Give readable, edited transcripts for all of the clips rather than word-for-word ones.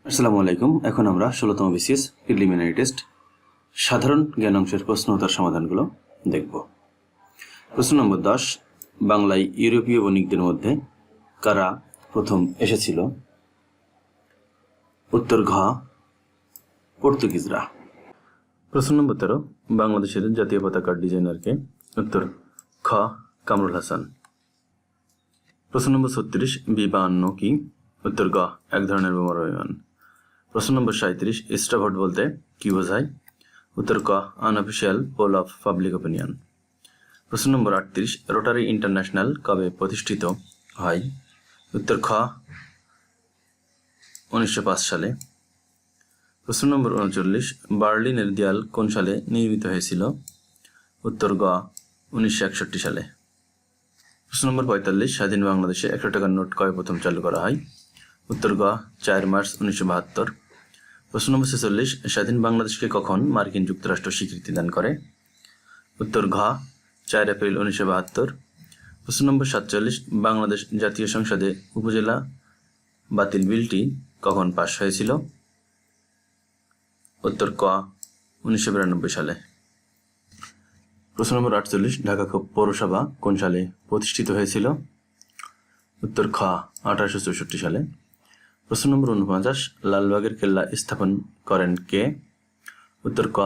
আসসালামু আলাইকুম। এখন আমরা 16তম বিসিএস প্রিলিমিনারি টেস্ট সাধারণ জ্ঞান অংশের প্রশ্ন ও তার সমাধানগুলো দেখব। প্রশ্ন নম্বর 10, বাংলায় ইউরোপীয় বণিকদের মধ্যে কারা প্রথম এসেছিল? উত্তর ঘ, পর্তুগিজরা। প্রশ্ন নম্বর 13, বাংলাদেশের জাতীয় পতাকার ডিজাইনারকে? উত্তর খ, কামরুল হাসান। প্রশ্ন নম্বর 36, B52 কি? উত্তর গ, এক ধরনের বোমারু বিমান। প্রশ্ন নম্বর 37, এক্সট্রাভোট বলতে কি বোঝায়? উত্তর ক, unofficial poll of public opinion. প্রশ্ন নম্বর 38, রোটারি ইন্টারন্যাশনাল কবে প্রতিষ্ঠিত হয়? উত্তর খ, 1905 সালে। প্রশ্ন নম্বর 39, বার্লিনের দেয়াল কোন সালে নির্মিত হয়েছিল? উত্তর গ, 1961 সালে। প্রশ্ন নম্বর 45, স্বাধীন বাংলাদেশে 100 টাকার নোট কবে প্রথম চালু করা হয়? উত্তর গ, 4 মার্চ 1972। প্রশ্ন নম্বর 46, স্বাধীন বাংলাদেশকে কখন মার্কিন যুক্তরাষ্ট্র স্বীকৃতি দান করে? উত্তর ঘ, 4 এপ্রিল 1972। প্রশ্ন নম্বর 47, বাংলাদেশ জাতীয় সংসদে উপজেলা বাতিল বিলটি কখন পাস হয়েছিল? উত্তর ক, 1992 সালে। প্রশ্ন নম্বর 48, ঢাকা পৌরসভা কোন সালে প্রতিষ্ঠিত হয়েছিল? উত্তর খ, 1864 সালে। প্রশ্ন নম্বর 49, লালবাগের কেল্লা স্থাপন করেন কে? উত্তর ক,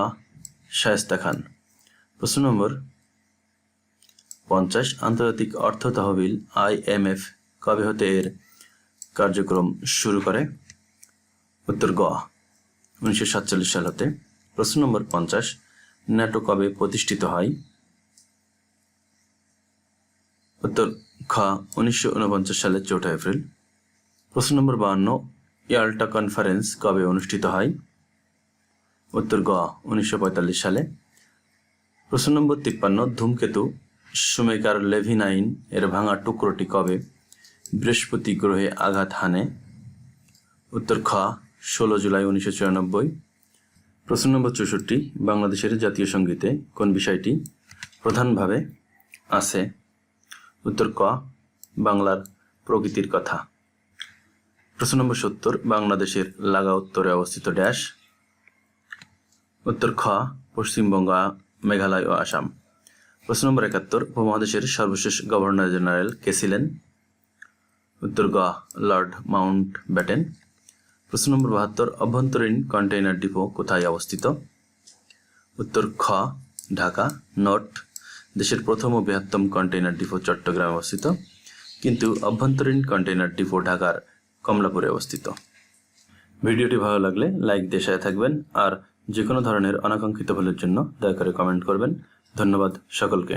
শায়েস্তা খান। প্রশ্ন নম্বর 50, আন্তর্জাতিক অর্থ তহবিল IMF কবে হতে এর কার্যক্রম শুরু করে? উত্তর গ, 1947 সাল হতে। প্রশ্ন নম্বর 50, ন্যাটো কবে প্রতিষ্ঠিত হয়? উত্তর খ, 1949 সালের 4 এপ্রিল। প্রশ্ন নম্বর 52, ইয়াল্টা কনফারেন্স কবে অনুষ্ঠিত হয়? উত্তর গ, 1945 সালে। প্রশ্ন নম্বর 53, ধূমকেতু শুমেকার লেভি-9 এর ভাঙা টুকরোটি কবে বৃহস্পতি গ্রহে আঘাত হানে? উত্তর খ, 16 জুলাই 1994। প্রশ্ন নম্বর 64, বাংলাদেশের জাতীয় সঙ্গীতে কোন বিষয়টি প্রধানভাবে আছে? উত্তর ক, বাংলার প্রকৃতির কথা। প্রশ্ন নম্বর 70, বাংলাদেশের লাগা উত্তরে অবস্থিত ড্যাশ? উত্তর খ, পশ্চিমবঙ্গ, মেঘালয় ও আসাম। প্রশ্ন নম্বর 71, উপমহাদেশের সর্বশেষ গভর্নর জেনারেল কে ছিলেন? উত্তর গ, লর্ড মাউন্ট ব্যাটেন। প্রশ্ন নম্বর 72, অভ্যন্তরীণ কন্টেইনার ডিপো কোথায় অবস্থিত? উত্তর খ, ঢাকা। নোট: দেশের প্রথম ও বৃহত্তম কন্টেইনার ডিপো চট্টগ্রামে অবস্থিত, কিন্তু অভ্যন্তরীণ কন্টেইনার ডিপো ঢাকার কমলাপুরে অবস্থিত। ভিডিওটি ভালো লাগলে লাইক দিয়ে সাথে থাকবেন, আর যে কোনো ধরনের অনাকাঙ্ক্ষিত ভুলের জন্য দয়া করে কমেন্ট করবেন। ধন্যবাদ সকলকে।